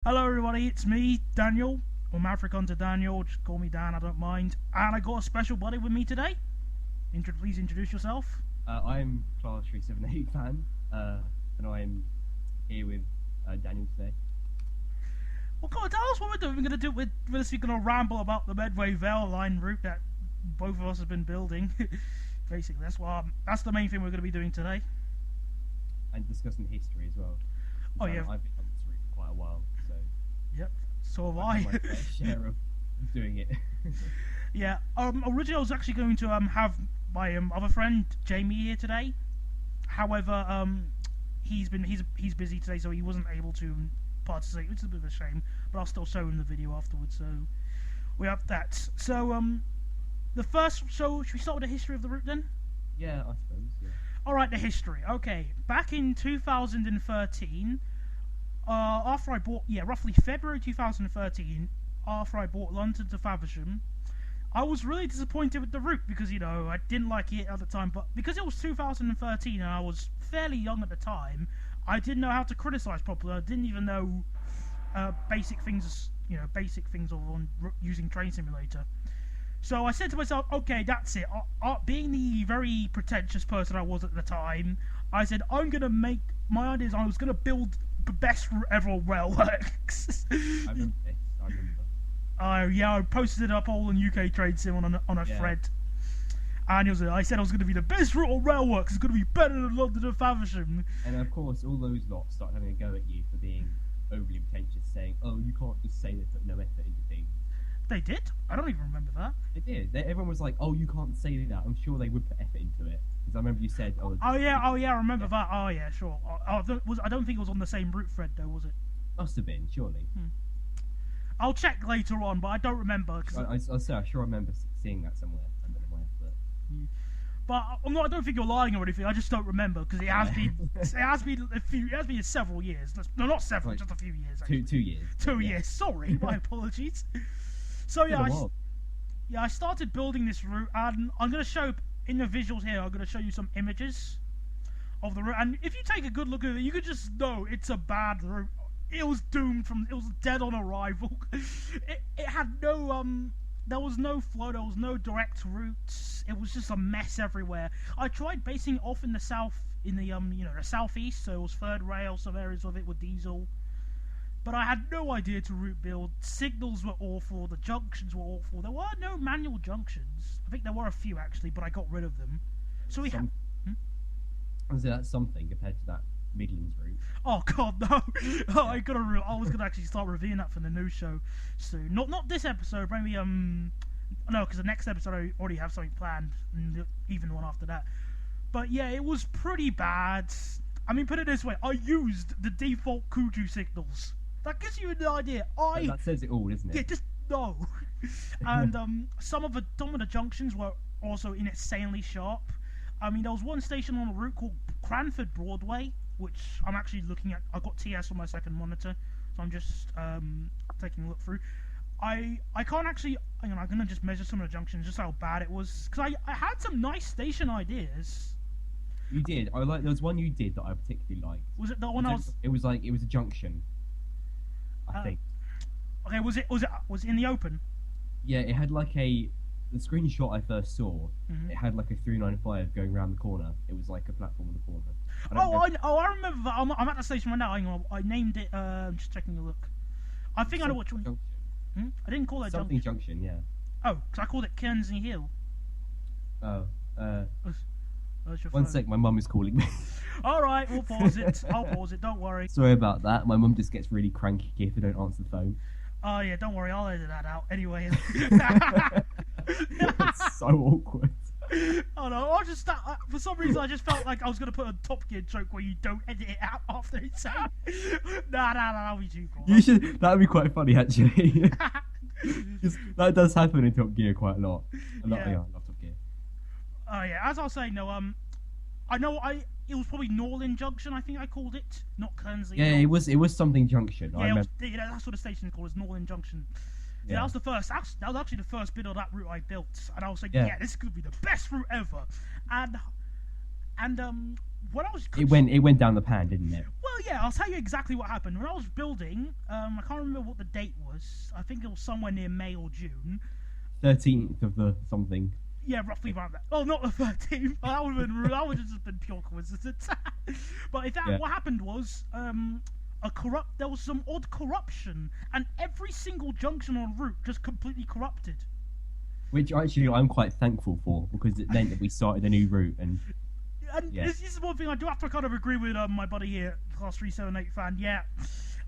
Hello everybody, it's me, Daniel, or Maverick Hunter Daniel, just call me Dan, I don't mind. And I got a special buddy with me today. Please introduce yourself. I'm Class378Fan, and I'm here with Daniel today. Well, come on, tell us what we're doing. We're going to do with this. We're going to ramble about the Medway Vale Line route that both of us have been building. Basically, that's the main thing we're going to be doing today. And discussing history as well. Oh yeah. I've been on this route for quite a while, so... Yep, so have I've had my fair share of doing it. Yeah, originally I was actually going to have my other friend Jamie here today. However, he's busy today, so he wasn't able to participate, which is a bit of a shame. But I'll still show him the video afterwards. So we have that. So should we start with the history of the route then? Yeah, I suppose. Yeah. All right, the history. Okay, back in 2013. After I bought, roughly February 2013, after I bought London to Faversham, I was really disappointed with the route because, I didn't like it at the time, but because it was 2013 and I was fairly young at the time, I didn't know how to criticise properly. I didn't even know basic things on using Train Simulator. So I said to myself, okay, that's it. Being the very pretentious person I was at the time, I said, I'm going to make, my idea is I was going to build the best route ever on Railworks. I remember this. I posted it up all on UK Trade Sim on a thread. And I said I was going to be the best route on Railworks. It's going to be better than London and Faversham. And of course, all those lots started having a go at you for being overly pretentious, saying, oh, you can't just say they put no effort into things. They did? I don't even remember that. They did. Everyone was like, oh, you can't say that. I'm sure they would put effort into it. Because I remember you said... Oh yeah, I remember that. Oh yeah, sure. I don't think it was on the same route thread though, was it? Must have been, surely. I'll check later on, but I don't remember. I sure remember seeing that somewhere. I don't know where, but I don't think you're lying or anything. I just don't remember because it has been several years. No, not several, just a few years. Actually. 2 years. 2 years. Sorry, my apologies. So I started building this route, and I'm going to show in the visuals here. I'm going to show you some images of the route, and if you take a good look at it, you could just know it's a bad route. It was doomed it was dead on arrival. It had no there was no flow, there was no direct routes. It was just a mess everywhere. I tried basing it off in the south, in the the southeast, so it was third rail. Some areas of it were diesel. But I had no idea to route build. Signals were awful. The junctions were awful. There were no manual junctions. I think there were a few actually, but I got rid of them. So we have. So that's something compared to that Midlands route. Oh God, no! Oh, I was gonna actually start reviewing that for the new show soon. Not this episode, maybe no, because the next episode I already have something planned, and even the one after that. But yeah, it was pretty bad. I mean, put it this way: I used the default Kuju signals. That gives you an idea. That says it all, doesn't it? Yeah, just no. And some of the junctions were also insanely sharp. I mean, there was one station on a route called Cranford Broadway, which I'm actually looking at. I got TS on my second monitor, so I'm just taking a look through. I can't actually. I'm gonna just measure some of the junctions, just how bad it was, because I had some nice station ideas. You did. There was one you did that I particularly liked. Was it the one I was? It was a junction. I think. Okay, was it in the open? Yeah, it had like the screenshot I first saw. It had like a 395 going around the corner. It was like a platform in the corner. I remember that. I'm at the station right now. Hang on, I named it. I'm just taking a look. I think I know which one. I didn't call it something junction. Yeah. Oh, because I called it Kensington Hill. Oh. One sec, my mum is calling me. Alright, we'll pause it. I'll pause it, don't worry. Sorry about that. My mum just gets really cranky if I don't answer the phone. Oh yeah, don't worry, I'll edit that out. Anyway. It's so awkward. Oh no, for some reason I just felt like I was going to put a Top Gear joke where you don't edit it out after it's out. Nah, that'll be too cool. That'd be quite funny actually. That does happen in Top Gear quite a lot. I love Top Gear. Oh yeah, as I was saying, though, it was probably Norland Junction. I think I called it, not Kernsley. Yeah, it was something junction. Yeah, that's what the station is called. It's Norland Junction. Yeah, that was the first. That was actually the first bit of that route I built, and I was like, yeah this is gonna be the best route ever. And when I was it went down the pan, didn't it? Well, yeah, I'll tell you exactly what happened. When I was building, I can't remember what the date was. I think it was somewhere near May or June. 13th of the something. Yeah, roughly around that. Oh, not the 13th. That would have been, that would have just been pure coincidence. But what happened was, there was some odd corruption, and every single junction on route just completely corrupted. Which actually I'm quite thankful for, because it meant that we started a new route. And this is one thing I do have to kind of agree with my buddy here, Class378Fan. Yeah,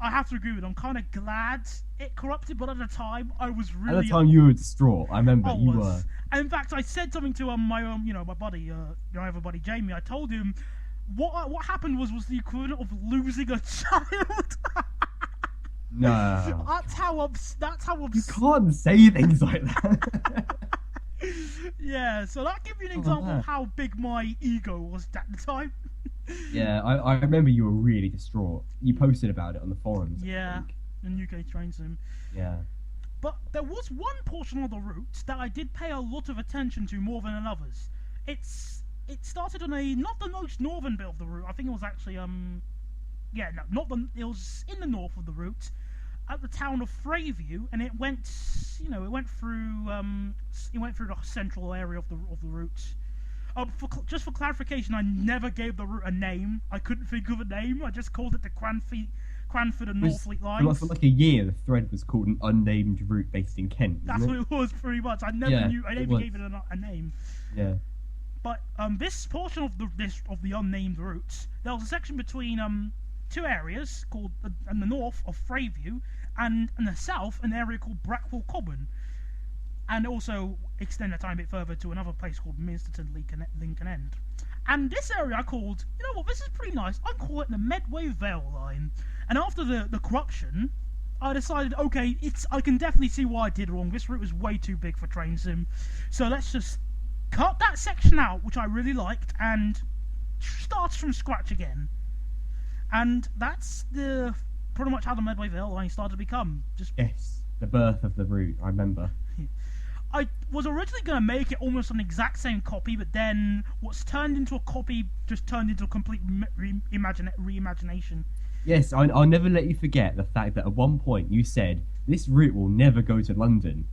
I have to agree with him. I'm kind of glad it corrupted, but at the time I was really... At the time you were distraught. I remember you were. And in fact, I said something to my buddy, my other buddy Jamie. I told him what happened was the equivalent of losing a child. No. That's how you can't say things like that. Yeah, so that gives you an example of how big my ego was at the time. Yeah, I remember you were really distraught. You posted about it on the forums. Yeah, in UK Train Sim. Yeah. But there was one portion of the route that I did pay a lot of attention to more than others. It started on not the most northern bit of the route. I think it was actually it was in the north of the route, at the town of Freyview, and it went through the central area of the route. Just for clarification, I never gave the route a name. I couldn't think of a name. I just called it the Cranford and Northfleet lines. For like a year, the thread was called an unnamed route based in Kent. That's what it was, pretty much. I never gave it a name. Yeah. But this portion of the unnamed route, there was a section between two areas called in the north of Freyview, and in the south an area called Brackwell Common, and also extend a tiny bit further to another place called Minsterton Lincoln End. And this area I called, this is pretty nice, I call it the Medway Vale Line. And after the corruption, I decided, okay, I can definitely see why I did wrong. This route was way too big for train sim, so let's just cut that section out, which I really liked, and start from scratch again. And that's pretty much how the Medway Vale Line started to become. Yes, the birth of the route, I remember. I was originally going to make it almost an exact same copy, but then what's turned into a copy just turned into a complete reimagination. Yes, I'll never let you forget the fact that at one point you said, this route will never go to London.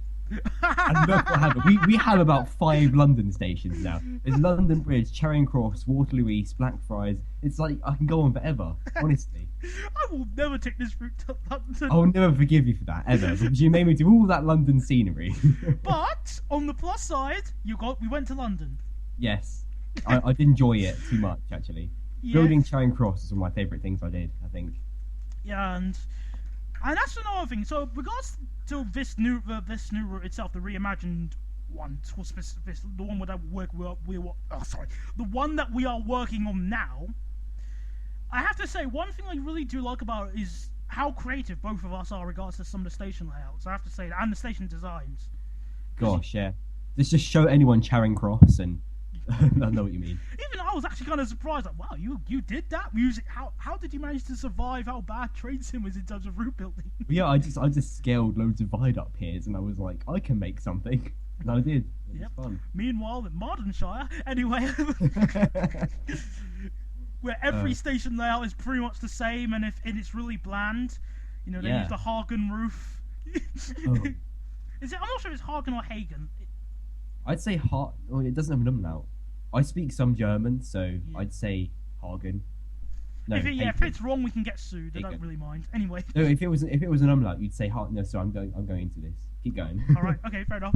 And look what happened. We have about 5 London stations now. There's London Bridge, Charing Cross, Waterloo East, Blackfriars. It's like, I can go on forever, honestly. I will never take this route to London. I'll never forgive you for that, ever, because you made me do all that London scenery. But, on the plus side, we went to London. Yes. I did enjoy it too much, actually. Yeah. Building Charing Cross is one of my favourite things I did, I think. Yeah, and that's another thing. So, regards to this new route itself, the reimagined one, the one that we are working on now, I have to say, one thing I really do like about it is how creative both of us are regards to some of the station layouts. I have to say that, and the station designs. Gosh, yeah. Let's just show anyone Charing Cross, and I know what you mean. Even I was actually kind of surprised, like, wow, you did that music. How did you manage to survive how bad train sim was in terms of route building? Yeah, I just scaled loads of viaduct piers, and I was like, I can make something, and I did. It was fun. Meanwhile, in Mardenshire, anyway, where every station layout is pretty much the same, and it's really bland. They use the Hagen roof. I'm not sure if it's Hagen or Hagen. I'd say it doesn't have an umlaut. I speak some German, so I'd say Hagen. No, if it's wrong, we can get sued. I don't really mind. Anyway. No, if it was an umlaut, you'd say Hagen. No, so I'm going into this. Keep going. All right. Okay. Fair enough.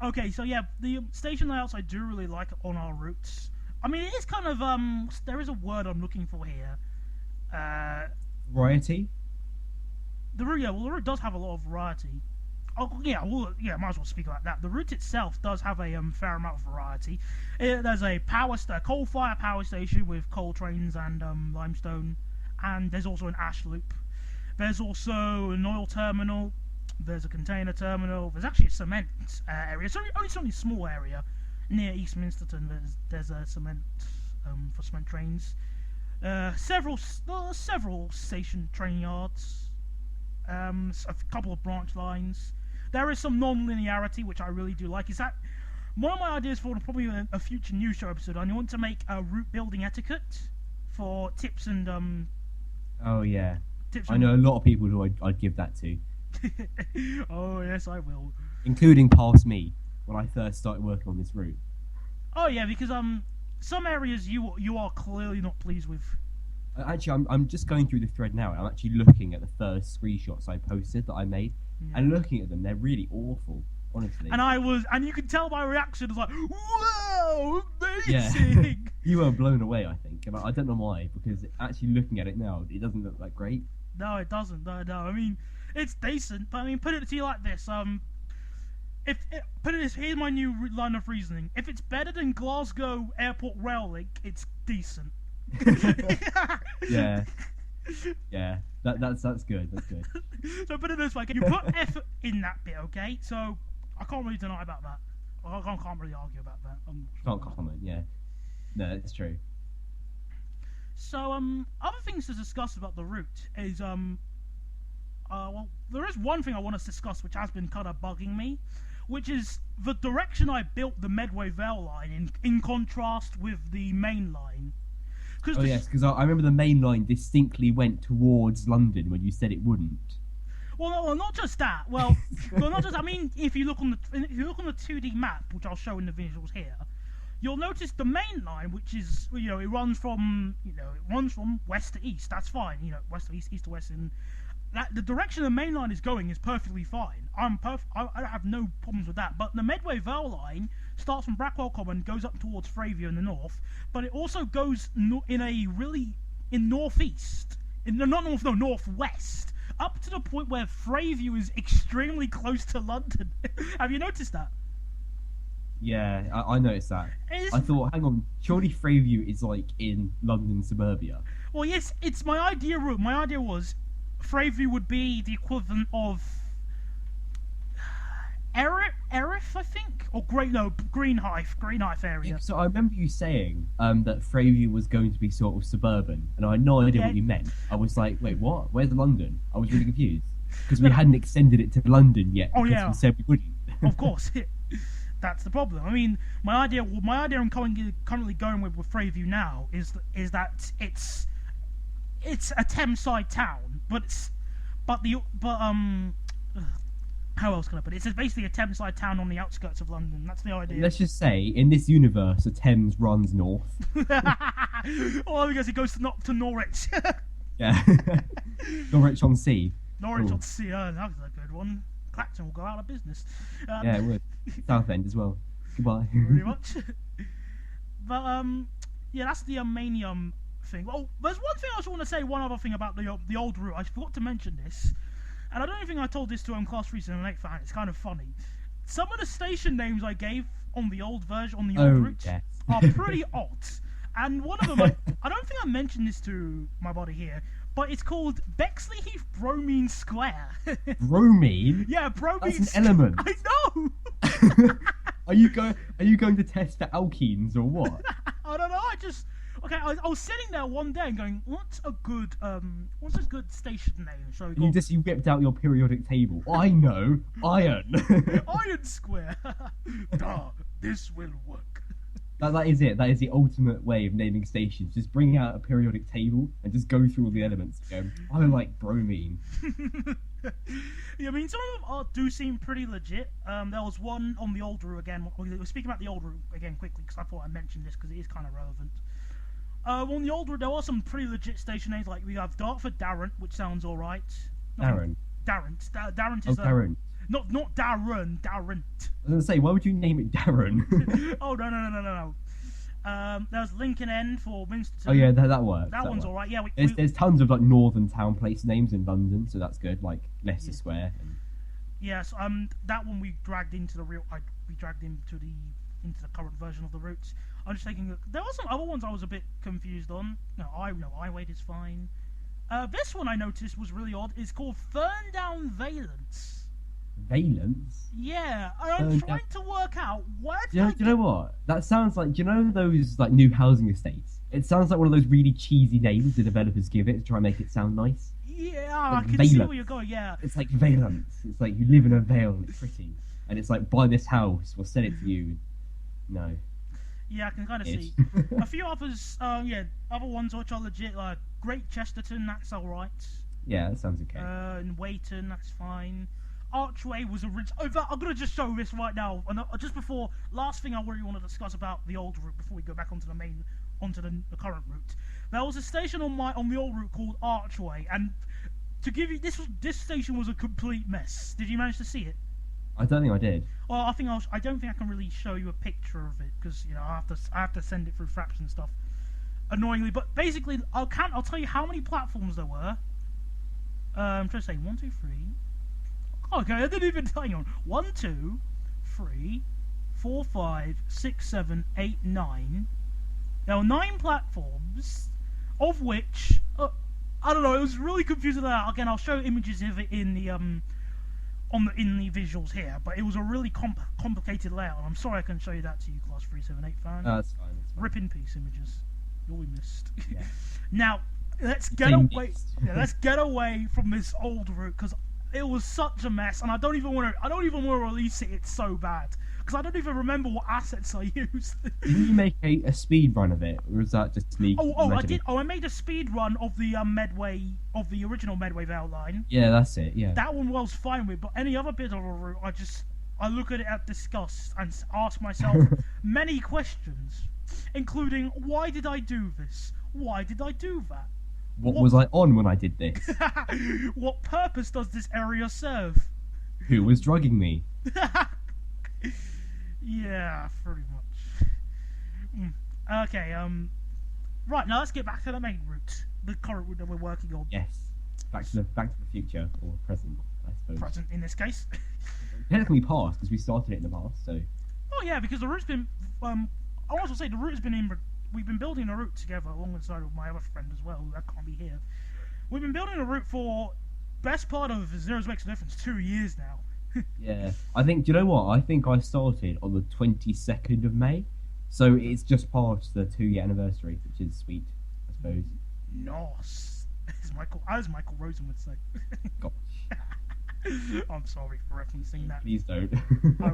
Okay. So yeah, the station layouts I do really like on our routes. I mean, it is kind of there is a word I'm looking for here. Variety. The route does have a lot of variety. Might as well speak about that. The route itself does have a fair amount of variety. There's a coal-fired power station with coal trains and limestone, and there's also an ash loop. There's also an oil terminal. There's a container terminal. There's actually a cement area. It's only a small area near East Minsterton. There's a cement for cement trains. Several station train yards. A couple of branch lines. There is some non-linearity, which I really do like. Is that one of my ideas for probably a future news show episode, I want to make a route building etiquette for tips and Oh yeah. tips. I know a lot of people who I'd give that to, Oh yes, I will. including past me when I first started working on this route. Oh yeah, because some areas you are clearly not pleased with. Actually, I'm just going through the thread now. I'm actually looking at the first screenshots I posted that I made, and looking at them, they're really awful, honestly. And you can tell by reaction, it's like, whoa, Yeah. amazing. You were blown away, I think, and I don't know why, because actually looking at it now, it doesn't look that great. No, it doesn't. No. I mean, it's decent, but I mean, put it to you like this. Here's my new line of reasoning. If it's better than Glasgow Airport Rail Link, it's decent. Yeah. That's good. That's good. So put it this way: can you put effort in that bit? Okay. So I can't really deny about that. I can't really argue about that. Can't comment. Yeah. No, it's true. So other things to discuss about the route is well, there is one thing I want to discuss which has been kind of bugging me, which is the direction I built the Medway Vale Line in contrast with the main line. Oh yes, because I remember the main line distinctly went towards London when you said it wouldn't. Well, not just that. Well, not just. I mean, if you look on the 2D map, which I'll show in the visuals here, you'll notice the main line, which is it runs from west to east. That's fine. West to east, east to west, and the direction the main line is going is perfectly fine. I have no problems with that. But the Medway Vale Line starts from Brackwell Common, goes up towards Freyview in the north, but it also goes northwest, up to the point where Freyview is extremely close to London. Have you noticed that? Yeah, I noticed that. I thought, hang on, surely Freyview is like in London suburbia. Well, yes, it's my idea route. My idea was Freyview would be the equivalent of Erith, I think, or Greenhive area. So I remember you saying that Freyview was going to be sort of suburban, and I had no idea what you meant. I was like, wait, what? Where's London? I was really confused because we hadn't extended it to London yet. Oh yeah, we said we wouldn't. Of course, that's the problem. I mean, my idea I'm currently going with Freyview now is that it's a Thameside town, how else can I put it? It's basically a Thameside town on the outskirts of London. That's the idea. Let's just say, in this universe, the Thames runs north. Oh, because it goes to Norwich. Yeah. Norwich on Sea. Norwich on Sea, that's a good one. Clacton will go out of business. Yeah, it would. Southend as well. Goodbye. Very much. But, yeah, that's the main thing. Well, there's one thing I also want to say, one other thing about the old route. I forgot to mention this. And I don't think I told this to Class378 Fan. It's kind of funny. Some of the station names I gave on the old version, on the old route, are pretty odd. And one of them, I don't think I mentioned this to my buddy here, but it's called Bexley Heath Bromine Square. Bromine? Yeah, bromine. That's an element. I know. Are you going to test for alkenes or what? I don't know. I was sitting there one day and going, what's a good station name? So you whipped out your periodic table. I know, iron. Iron Square. This will work. That is it. That is the ultimate way of naming stations. Just bring out a periodic table and just go through all the elements. And go, I like bromine. Yeah, I mean, some of them do seem pretty legit. There was one on the old route again. We're speaking about the old route again quickly because I thought I'd mention this because it is kind of relevant. On the old route, there are some pretty legit station names. Like we have Dartford Darrant, which sounds all right. Darrant. Darrant is Darrant. Not Darrant. I was gonna say, why would you name it Darren? Oh no. There's Lincoln End for Minsterton. Oh yeah, that works. That one's alright. Yeah, there's tons of like northern town place names in London, so that's good. Like Leicester Square. Yes. That one we dragged into the real. We dragged into the current version of the routes. I'm just thinking there were some other ones I was a bit confused on. Highway is fine. This one I noticed was really odd. It's called Ferndown Valence. Valence? Yeah, I'm trying to work out where. Do you know what? That sounds like. Do you know those like new housing estates? It sounds like one of those really cheesy names the developers give it to try and make it sound nice. Yeah, like I can see where you're going. Yeah, it's like Valence. It's like you live in a vale and it's pretty, and it's like buy this house, we'll sell it to you. No. Yeah, I can kind of see. A few others, other ones which are legit, like Great Chesterton, that's alright. Yeah, that sounds okay. And Weyton, that's fine. Archway was original. In fact, I'm going to just show this right now. And just before, last thing I really want to discuss about the old route before we go back onto the current route. There was a station on the old route called Archway, and to give you this station was a complete mess. Did you manage to see it? I don't think I did. Well, I don't think I can really show you a picture of it because I have to send it through Fraps and stuff. Annoyingly, but basically I'll tell you how many platforms there were. I'm trying to say 1, 2, 3. Okay, I didn't even hang on. 1, 2, 3, 4, 5, 6, 7, 8, 9. There were 9 platforms, of which I don't know. It was really confusing. Again, I'll show images of it in the in the visuals here, but it was a really complicated layout. And I'm sorry I couldn't show you that to you, Class378 fan. That's fine. Rip in peace, images. You'll be missed. Yeah. Now let's get away. Yeah, let's get away from this old route because it was such a mess, and I don't even want to release it. It's so bad because I don't even remember what assets I used. Didn't you make a speed run of it, or was that just me? I did. I made a speed run of the the original Medway Vale Line. Yeah, that's it. Yeah. That one was fine with, but any other bit of a route, I look at it at disgust and ask myself many questions, including why did I do this? Why did I do that? What was I on when I did this? What purpose does this area serve? Who was drugging me? Yeah, pretty much. Okay, right, now let's get back to the main route. The current route that we're working on. Yes. Back to the future, or present, I suppose. Present in this case. Technically past, because we started it in the past, so... Oh yeah, because the route's been... I want to say the route has been we've been building a route together alongside with my other friend as well, who can't be here. We've been building a route for best part of Zero's Makes a Difference 2 years now. Yeah, I think, do you know what? I think I started on the 22nd of May, so it's just past the 2-year anniversary, which is sweet, I suppose. Nice. As Michael Rosen would say. Gosh. I'm sorry for referencing that. Please don't. I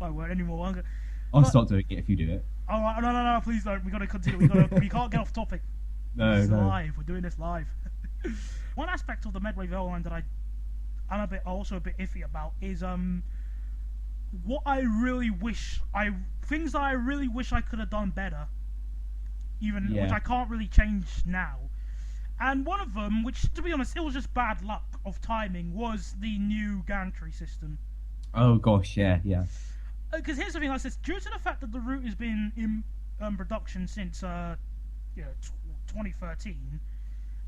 won't anymore. I'll start doing it if you do it. Oh, no, please don't. We gotta continue. We can't get off topic. No. Live. We're doing this live. One aspect of the Medway Vale Line that I'm also a bit iffy about is what I really wish things that I really wish I could have done better, which I can't really change now. And one of them, which to be honest, it was just bad luck of timing, was the new Gantry system. Oh gosh, yeah. Because here's the thing, due to the fact that the route has been in production since 2013,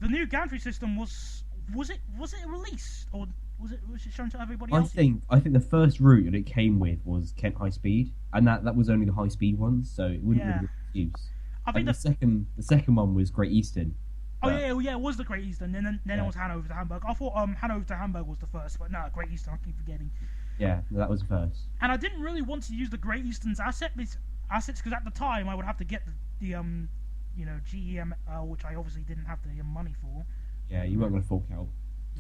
the new Gantry system was it released or was it shown to everybody else? I think the first route that it came with was Kent High Speed, and that was only the high speed ones, so it wouldn't really be use. I think the second one was Great Eastern. Oh yeah, it was the Great Eastern, and then it was Hanover to Hamburg. I thought Hanover to Hamburg was the first, but no, Great Eastern. I keep forgetting. Yeah, that was the first. And I didn't really want to use the Great Eastern's assets because at the time I would have to get the GEM, which I obviously didn't have the money for. Yeah, you weren't going to fork out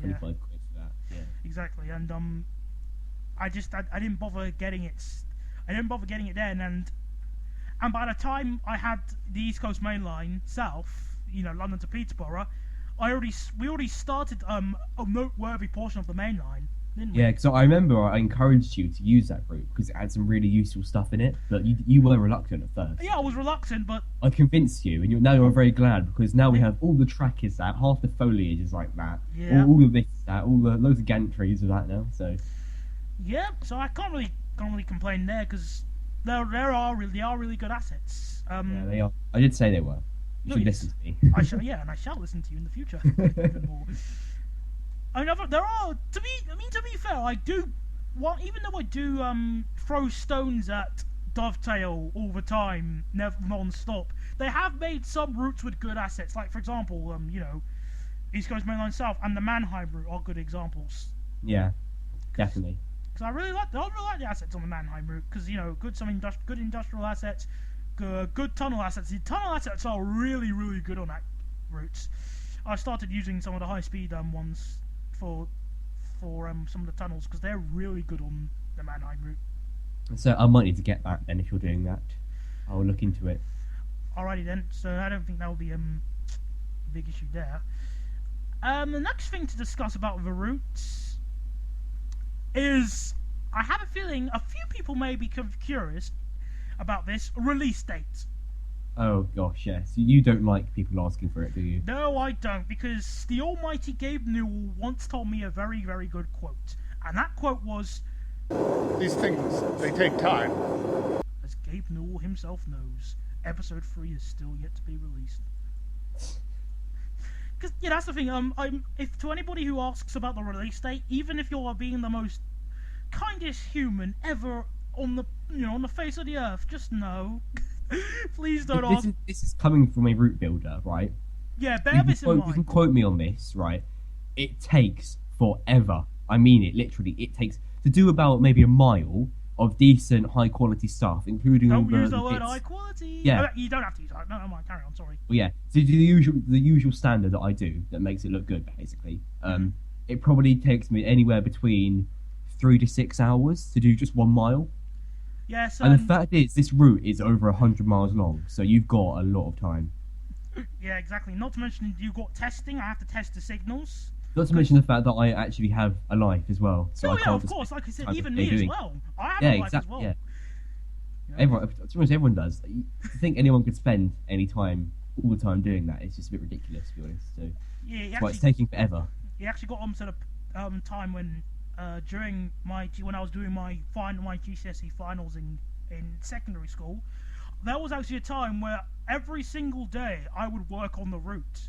25 quid for that. Yeah. Exactly, and I didn't bother getting it. I didn't bother getting it then, and by the time I had the East Coast Main Line south, London to Peterborough, we already started a noteworthy portion of the main line, didn't we? Yeah, because I remember I encouraged you to use that route because it had some really useful stuff in it, but you were reluctant at first. Yeah, I was reluctant, but I convinced you, and now you're very glad because now we have all the track is that, half the foliage is like that, all of this that, all the loads of gantries of that now. So yeah, so I can't really complain there because they are really good assets. Yeah, they are. I did say they were. You should listen to me. I shall listen to you in the future. Even more. I mean, there are to be fair, I do. Well, even though I do throw stones at Dovetail all the time, never non-stop, they have made some routes with good assets. Like for example, East Coast Main Line South and the Mannheim route are good examples. Yeah, definitely. Because I really like the assets on the Mannheim route because good industrial assets. Good tunnel assets. The tunnel assets are really, really good on that route. I started using some of the high-speed ones for some of the tunnels because they're really good on the Mannheim route. So I might need to get that then if you're doing that. I'll look into it. Alrighty then. So I don't think that will be a big issue there. The next thing to discuss about the routes is, I have a feeling a few people may be curious about this release date. Oh gosh, yes. You don't like people asking for it, do you? No, I don't, because the almighty Gabe Newell once told me a very, very good quote. And that quote was, "These things, they take time." As Gabe Newell himself knows, episode 3 is still yet to be released. Because, yeah, that's the thing, if to anybody who asks about the release date, even if you're being the most kindest human ever on the, on the face of the earth, just know... Please don't ask. This is coming from a route builder, right? Yeah, bear this in mind. You can quote me on this, right? It takes forever. I mean it, literally. It takes to do about maybe a mile of decent, high quality stuff, including all the. Don't use the word high quality. Yeah, you don't have to use that. No, never mind. Carry on. Sorry. Well, yeah. So the usual standard that I do that makes it look good, basically. It probably takes me anywhere between 3 to 6 hours to do just 1 mile. Yes, and the fact is, this route is over 100 miles long, so you've got a lot of time. Yeah, exactly. Not to mention you've got testing. I have to test the signals. Not to mention the fact that I actually have a life as well. So I can't of course. Like I said, even me as well. I have a life as well. Yeah. Everyone does. To think anyone could spend any time, all the time doing that, it's just a bit ridiculous, to be honest. So yeah, it's taking forever. He actually got on to the time when. During when I was doing my GCSE finals in secondary school, there was actually a time where every single day I would work on the route,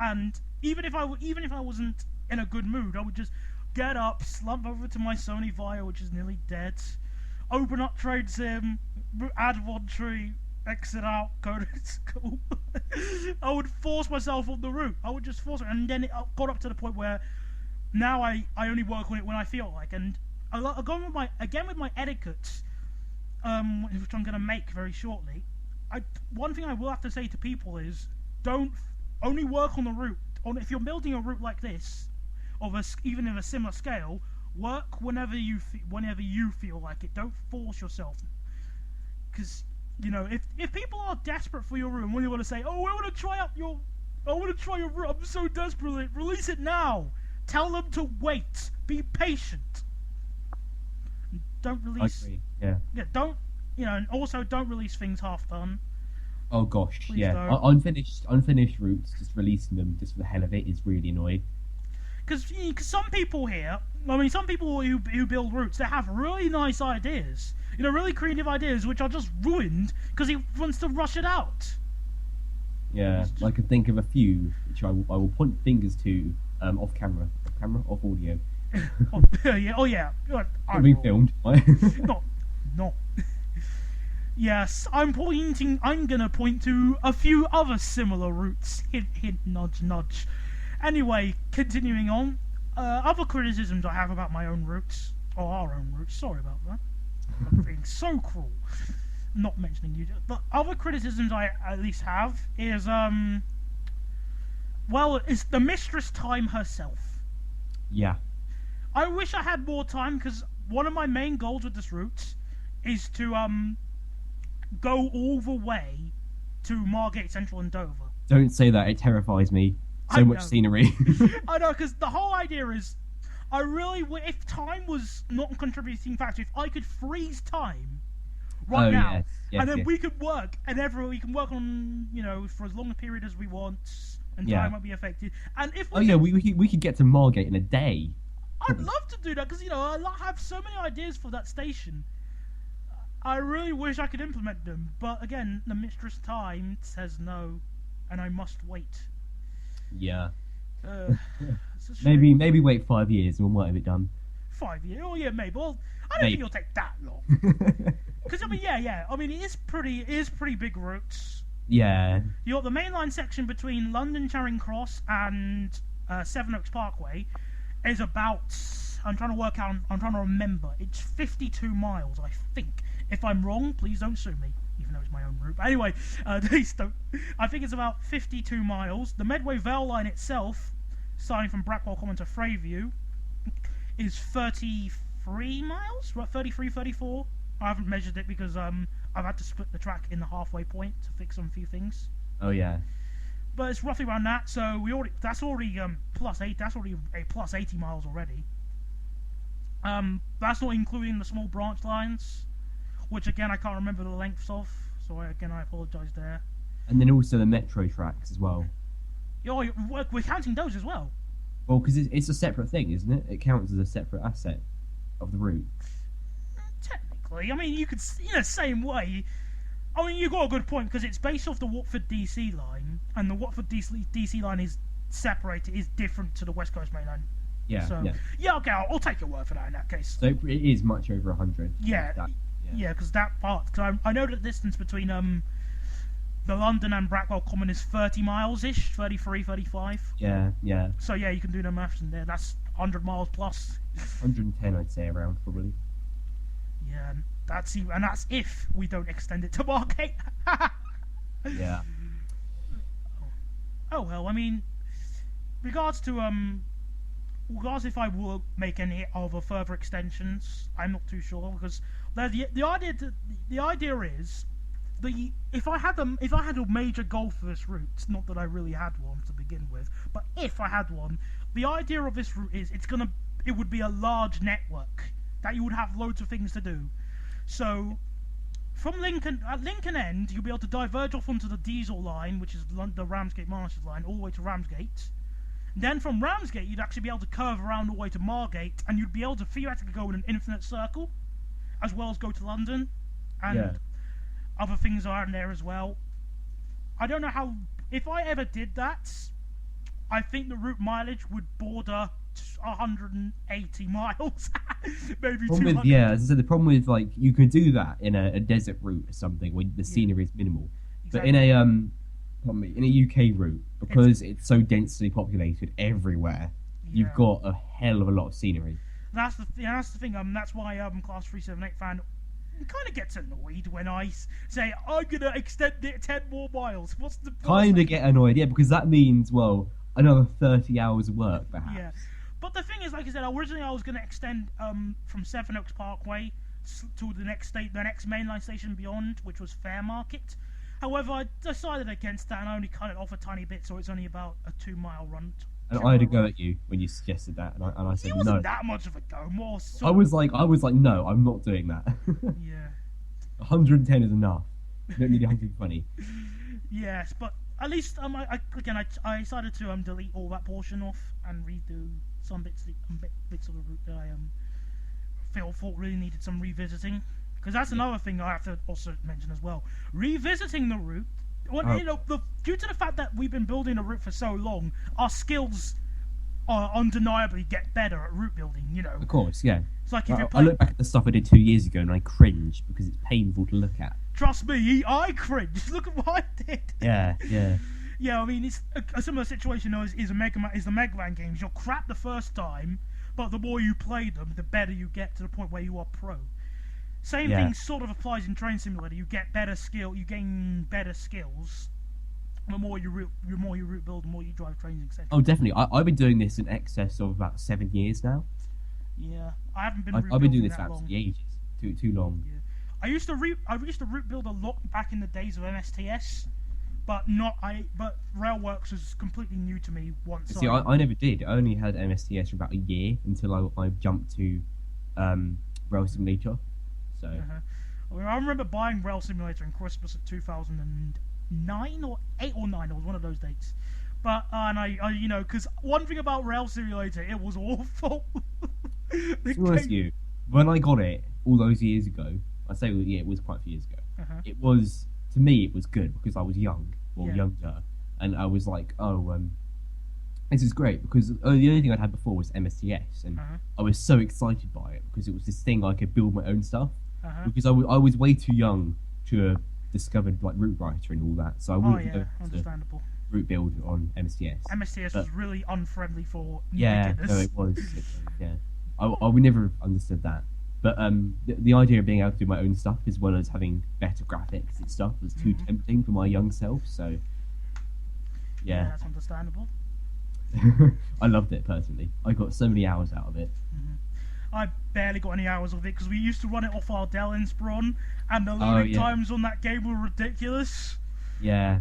and even if I wasn't in a good mood, I would just get up, slump over to my Sony Vaio, which is nearly dead, open up Trade Sim, add Vodtree, exit out, go to school. I would force myself on the route. I would just force it, and then it got up to the point where. Now I only work on it when I feel like, and going with my etiquette, which I'm going to make very shortly. One thing I will have to say to people is, don't only work on the route. If you're building a route like this, even in a similar scale, work whenever you feel like it. Don't force yourself, because if people are desperate for your route, when you want to say, "Oh, I want to try your route. I'm so desperate. Release it now." Tell them to wait. Be patient. Don't release. I agree. Yeah. Yeah. Don't. And also don't release things half done. Oh gosh. Please yeah. Unfinished routes. Just releasing them just for the hell of it is really annoying. Because some people here, some people who build routes, they have really nice ideas. Really creative ideas, which are just ruined because he wants to rush it out. Yeah. I can think of a few which I will point fingers to. Off camera, off audio. Yeah. Oh yeah. I'm being filmed. No. Yes, I'm gonna point to a few other similar routes. Hint, hint, nudge, nudge. Anyway, continuing on. Other criticisms I have about my own routes, or our own routes. Sorry about that. I'm being so cruel. Not mentioning you, but other criticisms I at least have is well, it's the mistress time herself. Yeah. I wish I had more time, because one of my main goals with this route is to go all the way to Margate Central and Dover. Don't say that, it terrifies me. So much scenery. I know, because the whole idea is, if time was not a contributing factor, if I could freeze time now, and then we could work, and we can work on, for as long a period as we want, and time won't be affected. And if we could get to Margate in a day. I'd love to do that, because I have so many ideas for that station. I really wish I could implement them, but again, the mistress time says no, and I must wait. Yeah. Maybe wait 5 years and we might have it done. 5 years? Oh yeah, maybe. Well, I don't think it'll take that long. Because it is pretty big routes. Yeah. You got the mainline section between London Charing Cross and Sevenoaks Parkway is about. I'm trying to remember. It's 52 miles, I think. If I'm wrong, please don't sue me, even though it's my own route. But anyway, please don't. I think it's about 52 miles. The Medway Vale Line itself, starting from Brackwell Common to Freyview, is 33 miles? Right, 33, 34? I haven't measured it because I've had to split the track in the halfway point to fix some few things. Oh yeah. But it's roughly around that. So that's already plus 8. That's already a plus 80 miles already. That's not including the small branch lines, which again I can't remember the lengths of. So I apologise there. And then also the metro tracks as well. Oh, we're counting those as well. Well, because it's a separate thing, isn't it? It counts as a separate asset of the route. Technically, I mean, you could, same way. I mean, you got a good point because it's based off the Watford DC line, and the Watford DC line is separated, is different to the West Coast Main Line. Yeah. So, yeah. Okay, I'll take your word for that in that case. So it is much over 100. Yeah, because that part. Because I know the distance between the London and Brackwell Common is 30 miles ish, 33, 35. Yeah. So yeah, you can do the maths in there. That's 100 miles plus. 110, I'd say, around probably. Yeah, and that's if we don't extend it to Margate. Yeah. Oh well, I mean, regards if I will make any other further extensions, I'm not too sure because the idea is if I had a major goal for this route, not that I really had one to begin with, but if I had one, the idea of this route is it would be a large network that you would have loads of things to do. So from Lincoln End, you'll be able to diverge off onto the Diesel line, which is the Ramsgate Marshes line, all the way to Ramsgate. Then from Ramsgate, you'd actually be able to curve around all the way to Margate, and you'd be able to theoretically go in an infinite circle, as well as go to London, and other things are in there as well. I don't know how. If I ever did that, I think the route mileage would border 180 miles, maybe 200. As I said, the problem with you can do that in a desert route or something where the scenery is minimal, Exactly. but in a UK route, because it's so densely populated everywhere, you've got a hell of a lot of scenery. That's the thing. That's why Class378Fan kind of gets annoyed when I say I'm gonna extend it 10 more miles. What's the kind of get annoyed, because that means another 30 hours of work, perhaps. Yeah, but the thing is, like I said, originally I was gonna extend from Sevenoaks Parkway to the next mainline station beyond, which was Fairmarket. However, I decided against that and I only cut it off a tiny bit, so it's only about a 2-mile run. And I had a go at you when you suggested that, and I said it wasn't no. that much of a go. More. I was like, no, I'm not doing that. Yeah. 110 is enough. You don't need 120. Yes, but at least I decided to delete all that portion off and redo some bits of the route that I thought really needed some revisiting. Because that's another thing I have to also mention as well. Revisiting the route. Due to the fact that we've been building a route for so long, our skills undeniably get better at route building. Of course, yeah. It's like if I look back at the stuff I did 2 years ago and I cringe because it's painful to look at. Trust me, I cringe. Look at what I did. Yeah. Yeah, I mean, it's a similar situation is the Mega Man games. You're crap the first time, but the more you play them, the better you get to the point where you are pro. Same thing sort of applies in Train Simulator. You get better skill. You gain better skills. The more you route build, the more you drive trains, etc. Oh, definitely. I've been doing this in excess of about 7 years now. Yeah, I haven't been. I've been doing this for absolutely ages. Too long. Yeah. I used to route build a lot back in the days of MSTS, but Railworks was completely new to me once. See, I never did. I only had MSTS for about a year until I jumped to Rail Simulator. So. I remember buying Rail Simulator in Christmas of 2009 or 8 or 9. It was one of those dates. But because one thing about Rail Simulator, it was awful. You, when I got it all those years ago, I say it was quite a few years ago. It was, to me, it was good because I was young or younger, and I was like, this is great because the only thing I'd had before was MSTS, and I was so excited by it because it was this thing I could build my own stuff. Because I was way too young to have discovered Route Writer and all that, so I wouldn't go understandable. Route build on MSTS. MSTS was really unfriendly for new beginners. No, it was. I would never have understood that. But the idea of being able to do my own stuff as well as having better graphics and stuff was too tempting for my young self. So yeah, that's understandable. I loved it personally. I got so many hours out of it. I barely got any hours of it because we used to run it off our Dell Inspiron, and the loading times on that game were ridiculous. Yeah,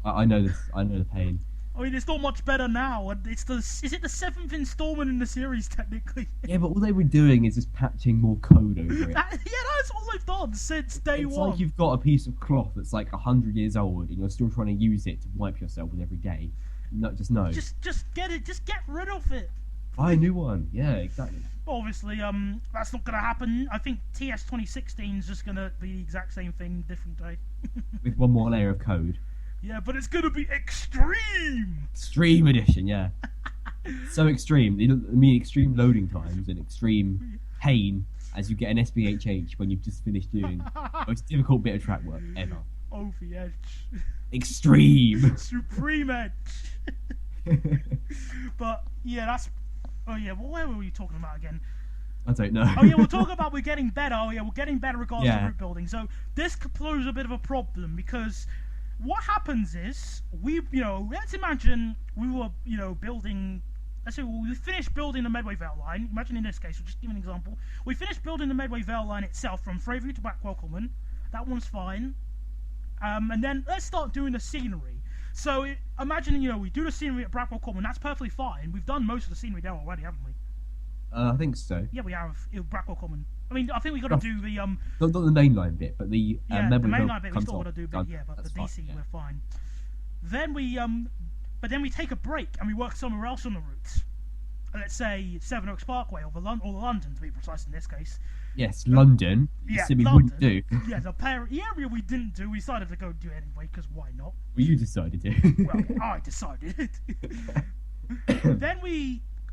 I know this. I know the pain. I mean, it's not much better now, and is it the 7th installment in the series technically? Yeah, but all they were doing is just patching more code over it. That's all they've done since day one. It's like you've got a piece of cloth that's like 100 years old, and you're still trying to use it to wipe yourself with every day. No. Just get it. Just get rid of it. Buy a new one. Yeah, exactly. Obviously, that's not going to happen. I think TS 2016 is just going to be the exact same thing, different day. With one more layer of code. Yeah, but it's going to be extreme! Extreme edition, yeah. So extreme. I mean, extreme loading times and extreme pain as you get an SBHH when you've just finished doing the most difficult bit of track work ever. Oh, the edge. Extreme! Supreme edge! But, yeah, that's... Oh, yeah, well, where were we talking about again? I don't know. Oh, yeah, we're talking about we're getting better. Oh, yeah, we're getting better regardless of route building. So, this could pose a bit of a problem because... What happens is, let's imagine we were, building, let's say we finished building the Medway Vale Line. Imagine in this case, we'll just give an example. We finished building the Medway Vale Line itself from Freyview to Blackwell Common. That one's fine. And then let's start doing the scenery. So imagine, we do the scenery at Blackwell Common. That's perfectly fine. We've done most of the scenery there already, haven't we? I think so. Yeah, we have Blackwell Common. I mean, I think we got to do the not the mainline bit, but the the mainline bit we still got to do. But the DC we're fine. Then but then we take a break and we work somewhere else on the route. Let's say Sevenoaks Parkway or London to be precise in this case. Yes, London. Yeah, we London. Wouldn't do. Yeah, the area we didn't do, we decided to go do it anyway because why not? Well, you decided to. Well, I decided.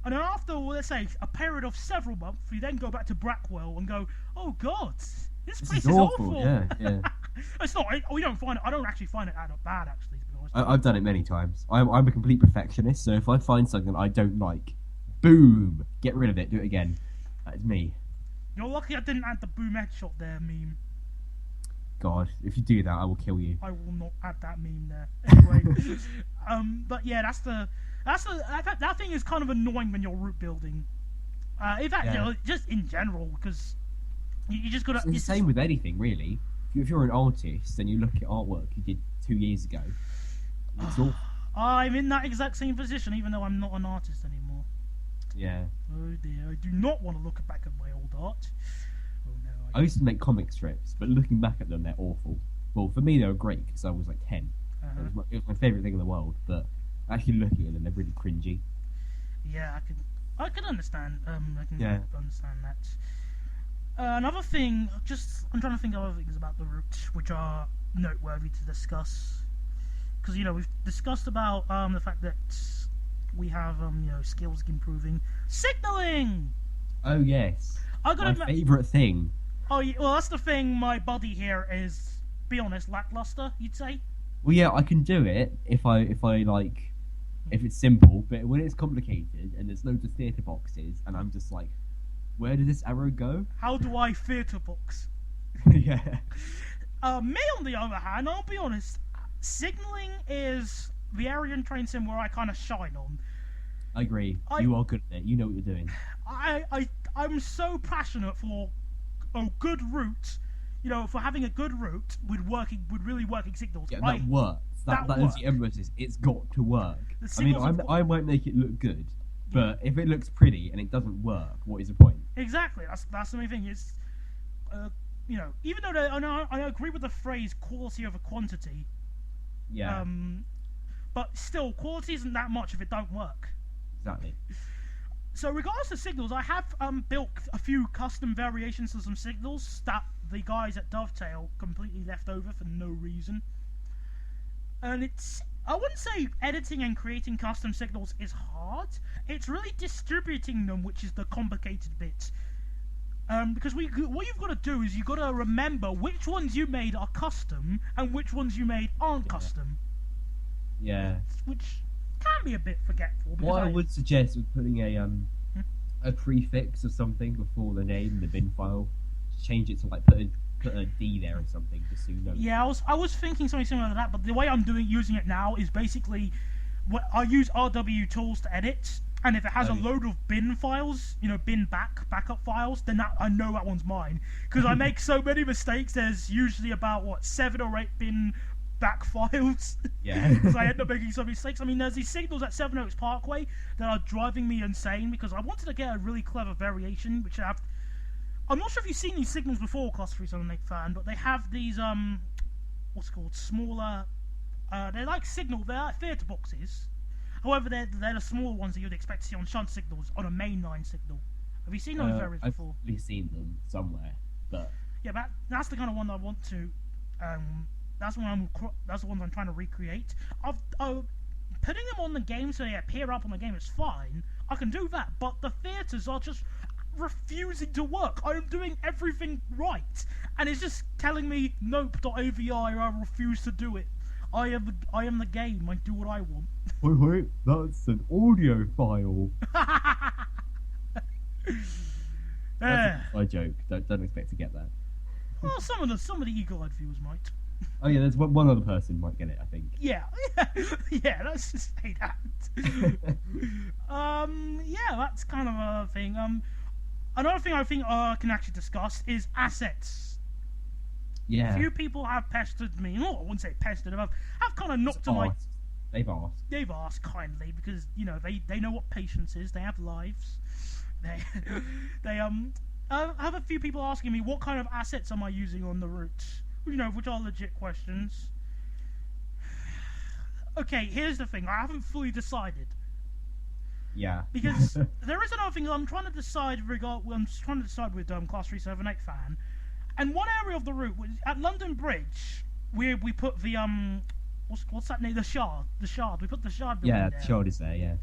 And then after, let's say, a period of several months, we then go back to Brackwell and go, oh God, this place is awful. Yeah. It's not. We don't find it. I don't actually find it that bad, actually. To be honest. I've done it many times. I'm a complete perfectionist, so if I find something I don't like, boom, get rid of it, do it again. That is me. You're lucky I didn't add the boom headshot there meme. God, if you do that, I will kill you. I will not add that meme there. Anyway, but yeah, that thing is kind of annoying when you're route building. In fact, just in general, because you just gotta. It's the same with anything, really. If you're an artist and you look at artwork you did 2 years ago, it's awful. I'm in that exact same position, even though I'm not an artist anymore. Yeah. Oh dear, I do not want to look back at my old art. Oh no. I used to make comic strips, but looking back at them, they're awful. Well, for me, they were great because I was like 10. It was my favourite thing in the world, but actually looking at them, they're really cringy. Yeah, I can understand. Understand that. Another thing, I'm trying to think of other things about the route which are noteworthy to discuss. Because we've discussed about the fact that we have skills improving. Signalling. Oh yes. My favourite thing. Oh yeah, well that's the thing. My buddy here is, be honest, lackluster. You'd say. Well, yeah, I can do it if it's simple, but when it's complicated and there's loads of theatre boxes, and I'm just like, where did this arrow go? How do I theatre box? Yeah. Me, on the other hand, I'll be honest, signalling is the area in train sim where I kind of shine on. I agree. You are good at it. You know what you're doing. I'm so passionate for a good route. For having a good route with really working signals. Yeah, that works. That is the emphasis. It's got to work. I mean, I might make it look good, but if it looks pretty and it doesn't work, what is the point? Exactly. That's the main thing. It's, even though I agree with the phrase "quality over quantity." Yeah. But still, quality isn't that much if it don't work. Exactly. So, regardless of signals, I have built a few custom variations of some signals that the guys at Dovetail completely left over for no reason. And I wouldn't say editing and creating custom signals is hard. It's really distributing them which is the complicated bit. Because what you've got to do is you've got to remember which ones you made are custom and which ones you made aren't custom. Yeah. Which can be a bit forgetful. What I would suggest was putting a prefix or something before the name, the bin file. Change it to like put a D there or something, just so you know. Yeah, I was thinking something similar to that, but the way I'm using it now is basically I use RW tools to edit, And if it has a load of bin files, bin backup files, then I know that one's mine. Because I make so many mistakes, there's usually about, 7 or 8 bin back files. Yeah. Because I end up making so many mistakes. I mean, there's these signals at Seven Oaks Parkway that are driving me insane because I wanted to get a really clever variation, which I'm not sure if you've seen these signals before, Class378Fan, but they have these, what's it called, smaller, they're like theatre boxes. However, they're the smaller ones that you'd expect to see on shunt signals on a mainline signal. Have you seen those areas before? I've probably seen them somewhere, but yeah, that's the kind of one that I want to. That's the ones I'm trying to recreate. Putting them on the game so they appear up on the game is fine. I can do that, but the theatres are just refusing to work. I am doing everything right, and it's just telling me nope.avi. I refuse to do it. I am the game. I do what I want. Wait, that's an audio file. That's a joke. Don't expect to get that. Well, some of the eagle-eyed viewers might. Oh yeah, there's one other person might get it, I think. Yeah. Let's just say that. Yeah, that's kind of a thing. Another thing I think I can actually discuss is assets. Yeah. A few people have pestered me. No, I wouldn't say pestered. Have kind of knocked on my. They've asked. They've asked kindly because they know what patience is. They have lives. They have a few people asking me what kind of assets am I using on the route. Which are legit questions. Okay, here's the thing. I haven't fully decided. Yeah. Because there is another thing I'm trying to decide with Class378Fan. And one area of the route was at London Bridge, where we put the what's that name? The Shard. We put the Shard building there. Yeah, the Shard is there. Yeah.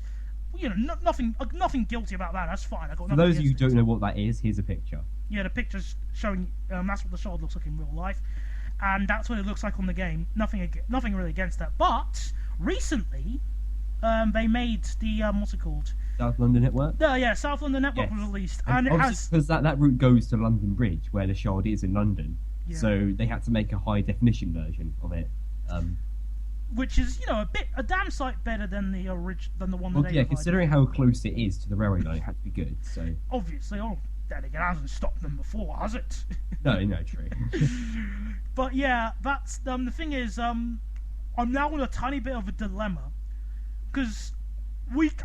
Nothing guilty about that. That's fine. I got. For those of you who don't know what that is, here's a picture. Yeah, the picture's showing. That's what the Shard looks like in real life, and that's what it looks like on the game. Nothing really against that. But recently, they made the what's it called? South London Network? Yeah, South London Network was released. And it has... Because that route goes to London Bridge, where the Shard is in London. Yeah. So they had to make a high-definition version of it. Which is, a damn sight better than the one that they provided. Considering how close it is to the railway line, it had to be good, so... Obviously, then again, it hasn't stopped them before, has it? No, true. But yeah, that's... the thing is, I'm now in a tiny bit of a dilemma. Because...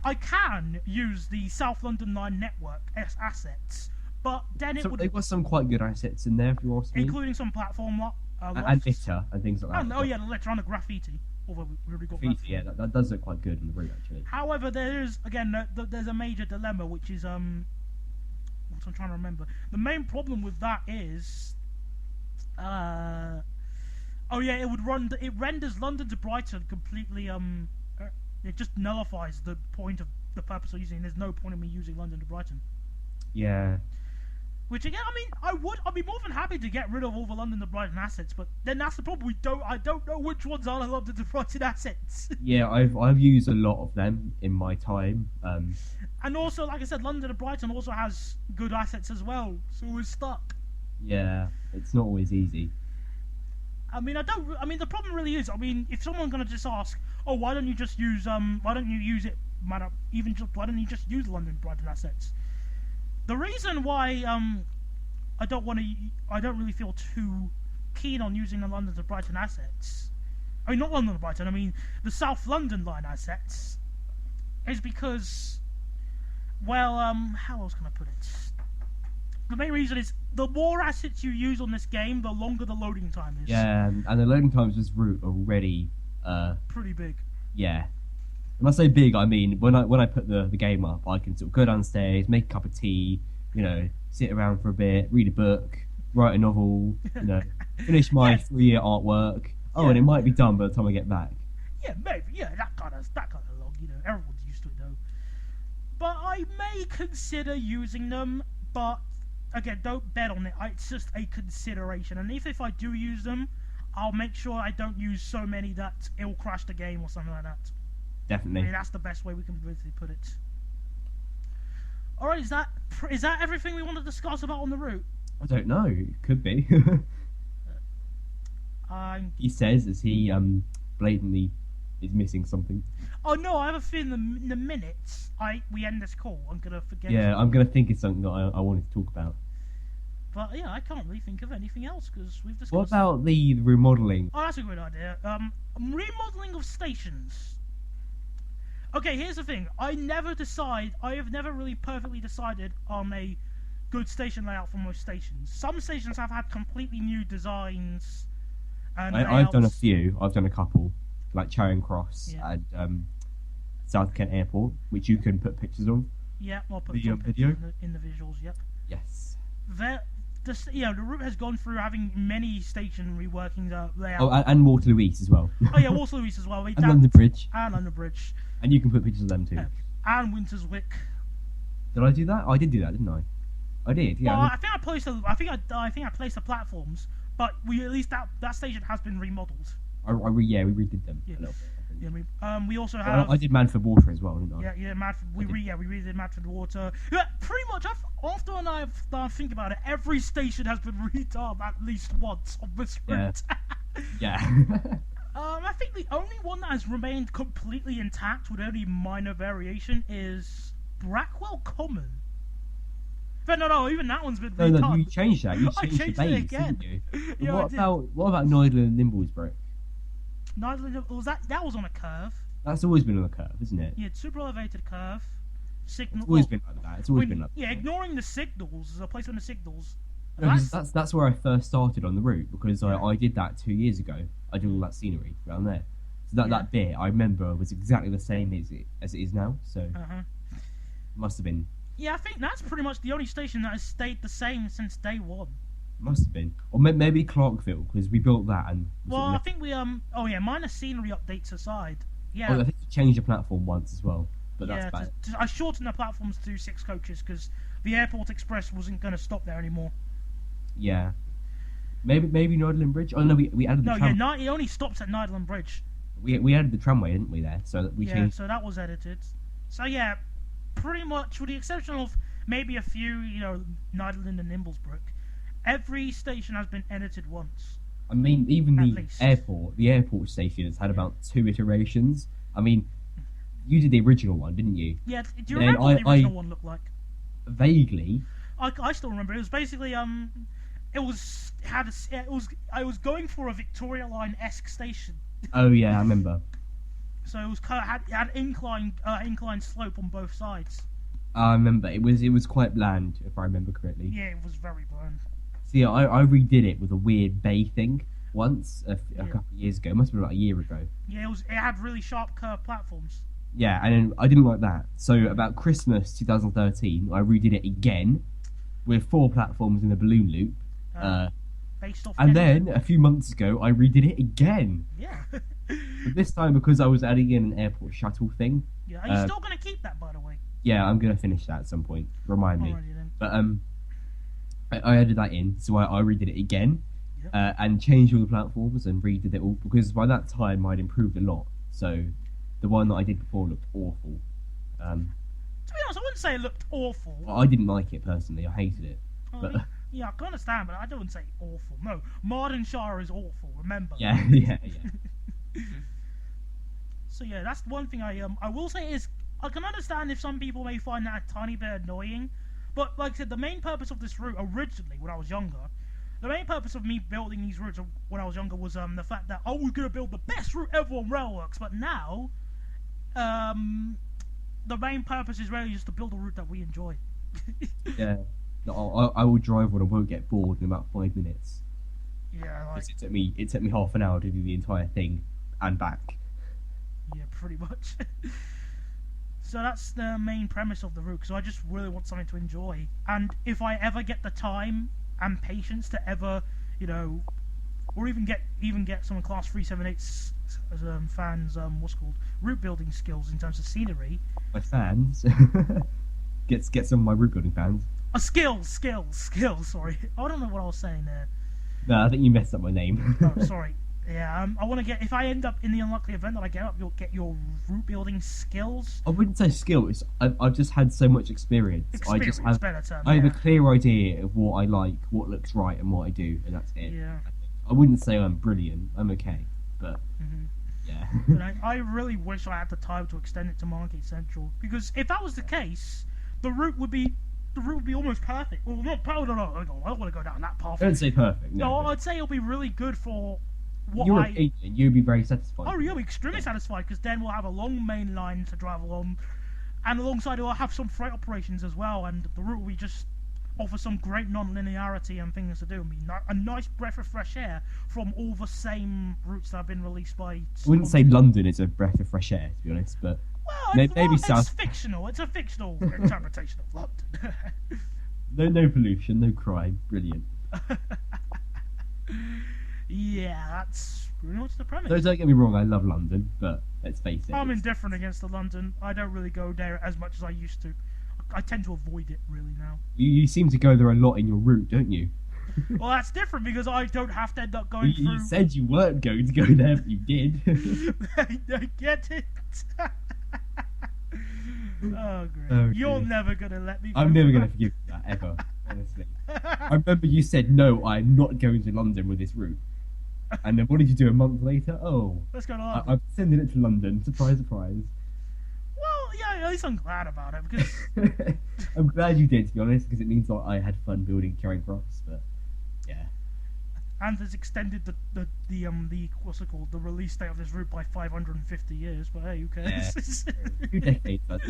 I can use the South London Line network as assets, but then it would... They've got some quite good assets in there, if you ask me. Including some platform and litter and things like that. Oh yeah, the litter and the graffiti. Although we already got graffiti, yeah, that does look quite good on the route, actually. However, there's a major dilemma, which is what I'm trying to remember. The main problem with that is... it renders London to Brighton completely... It just nullifies the point of the purpose of using it. There's no point in me using London to Brighton. Yeah. Which again, I'd be more than happy to get rid of all the London to Brighton assets, but then that's the problem. I don't know which ones are London to Brighton assets. Yeah, I've used a lot of them in my time. And also, like I said, London to Brighton also has good assets as well, so we're stuck. Yeah, it's not always easy. The problem really is, if someone's gonna just ask, oh, why don't you just use why don't you use London Brighton assets? The reason why I don't really feel too keen on using the London to Brighton assets. Not London to Brighton. The South London line assets, is because, how else can I put it? The main reason is the more assets you use on this game, the longer the loading time is. Yeah, and the loading times of this route are already pretty big. Yeah. When I say big, I mean when I put the game up, I can sort of go downstairs, make a cup of tea, sit around for a bit, read a book, write a novel, finish my 3-year artwork. Oh, and it might be done by the time I get back. Yeah, maybe. Yeah, that kind of long. Everyone's used to it though. But I may consider using them, but. Again, don't bet on it. It's just a consideration, and if I do use them, I'll make sure I don't use so many that it'll crash the game or something like that. Definitely. That's the best way we can briefly put it. Alright, is that everything we want to discuss about on the route? I don't know. It could be. He says as he blatantly is missing something. Oh no, I have a feeling the minutes we end this call, I'm gonna forget. Yeah, I'm gonna think of something that I wanted to talk about. But yeah, I can't really think of anything else because we've discussed. What about the remodeling? Oh, that's a good idea. Remodeling of stations. Okay, here's the thing. I have never really perfectly decided on a good station layout for most stations. Some stations have had completely new designs. And I've done a few. I've done a couple, like Charing Cross Yeah. and South Kent Airport, which you can put pictures of. Yeah, I'll put Video- some pictures in the visuals. Yep. Yes. The route has gone through having many station reworking the layout. Oh, and Waterloo East as well. Oh yeah, Waterloo East as well. And London Bridge. And London Bridge. And you can put pictures of them too. And Winterswick. Did I do that? I did do that, didn't I? I did. Yeah. Well, I think I placed the platforms, but at least that station has been remodeled. we redid them. Yeah. A little bit, I think. Yeah, we also have. I did Manford Water as well, didn't I? Yeah. We redid Madford Water. Yeah, pretty much. After I think about it, every station has been redone at least once on this route. Yeah. I think the only one that has remained completely intact with only minor variation is Brackwell Common. But no, even that one's been redone. No, you changed that. You I changed changed the it base, again. didn't you? Yeah, what about Nidle and Nimblesbrook? That was on a curve. That's always been on a curve, isn't it? Yeah, super elevated curve. Signal. It's always been like that. It's always been like that. Yeah, ignoring the signals, there's a place on the signals. No, that's where I first started on the route because I did that 2 years ago. I did all that scenery around there. So that bit I remember was exactly the same as it is now. So must have been. Yeah, I think that's pretty much the only station that has stayed the same since day one. Must have been, or maybe Clarkville because we built that and. Well, I think we minor scenery updates aside. Yeah. I think we changed the platform once as well, but that's bad. I shortened the platforms to 6 coaches because the Airport Express wasn't going to stop there anymore. Yeah. Maybe Nidland Bridge. Oh no, we added the tram. No, it only stops at Nidland Bridge. We added the tramway, didn't we? There, so that we changed. So that was edited. So yeah, pretty much with the exception of maybe a few, Nidland and Nimblesbrook, every station has been edited once. I mean, even the airport station has had about 2 iterations. I mean, you did the original one, didn't you? Yeah. Do you remember what the original one looked like? Vaguely. I still remember. It was basically it was going for a Victoria Line-esque station. Oh yeah, I remember. So it was had incline slope on both sides. I remember. It was quite bland, if I remember correctly. Yeah, it was very bland. So yeah, I redid it with a weird bay thing once a couple of years ago. It must have been about a year ago. Yeah, it had really sharp curved platforms. Yeah, and then I didn't like that. So about Christmas 2013, I redid it again with 4 platforms in a balloon loop. Based off. And then a few months ago, I redid it again. Yeah. But this time because I was adding in an airport shuttle thing. Yeah. Are you still gonna keep that, by the way? Yeah, I'm gonna finish that at some point. Remind me. Alrighty then. But I added that in, so I redid it again, and changed all the platforms and redid it all because by that time I'd improved a lot. So the one that I did before looked awful. To be honest, I wouldn't say it looked awful. I didn't like it personally. I hated it. But yeah, I can understand, but I don't say awful. No, Mardenshire is awful. Remember. Yeah. So yeah, that's one thing I will say is I can understand if some people may find that a tiny bit annoying, but like I said, the main purpose of this route originally, when I was younger, the main purpose of me building these routes when I was younger was the fact that we're gonna build the best route ever on Railworks, but now, the main purpose is really just to build a route that we enjoy. Yeah. I will drive one and won't get bored in about 5 minutes. Yeah, it took me half an hour to do the entire thing and back. Yeah, pretty much. So that's the main premise of the route. So I just really want something to enjoy, and if I ever get the time and patience to ever, or even get some Class378 fans, route building skills in terms of scenery. My fans. Get some of my route building fans. Skills. Sorry, I don't know what I was saying there. No, I think you messed up my name. Oh, sorry. Yeah, I want to get. If I end up in the unlucky event that I you'll get your route building skills. I wouldn't say skills. I've just had so much experience. I just have. Better term, I have a clear idea of what I like, what looks right, and what I do, and that's it. Yeah. I wouldn't say I'm brilliant. I'm okay, but Yeah. But I really wish I had the time to extend it to Margate Central, because if that was the case, the route would be almost perfect. Well, not perfect. No, I don't want to go down that path. Don't say perfect. No, No, I'd say it'll be really good for what you're I. an Indian. You'd be very satisfied. Oh, you'll be extremely satisfied, because then we'll have a long main line to drive along, and alongside it, we'll have some freight operations as well, and the route will just offer some great non-linearity and things to do. I mean, a nice breath of fresh air from all the same routes that have been released by. I wouldn't say London is a breath of fresh air, to be honest, but Well, maybe it's South. fictional. It's a fictional interpretation of London. No pollution, no crime. Brilliant. Yeah, that's pretty much the premise. Don't get me wrong, I love London, but let's face it. I'm indifferent against the London. I don't really go there as much as I used to. I tend to avoid it really now. You seem to go there a lot in your route, don't you? Well, that's different because I don't have to end up going through. You said you weren't going to go there, but you did. I get it. Oh, great. Oh, You're dear. never going to let me go. I'm never going to forgive you that, ever, honestly. I remember you said, no, I'm not going to London with this route. And then what did you do a month later? Oh, Let's go to London. I'm sending it to London. Surprise, surprise. Well, yeah, at least I'm glad about it because I'm glad you did, to be honest, because it means that I had fun building Charing Cross, but yeah. and has extended the what's it called, the release date of this route by 550 years. But hey, who cares? Yeah. 2 decades, but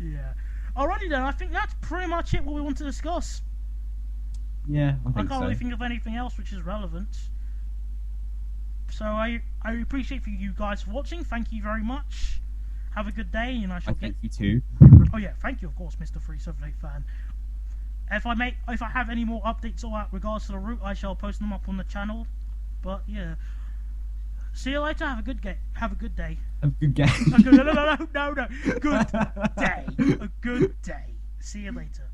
Yeah. Alrighty then, I think that's pretty much it. What we want to discuss. yeah, I I think can't so. really think of anything else which is relevant. So I appreciate for you guys for watching. Thank you very much. Have a good day, and I I shall thank get. you too. Oh yeah, thank you of course, Mr. 378Fan. If I have any more updates or regards to the route, I shall post them up on the channel. But yeah, see you later. Have a good day. Have a good day. Have a good game. No. Good day. A good day. See you later.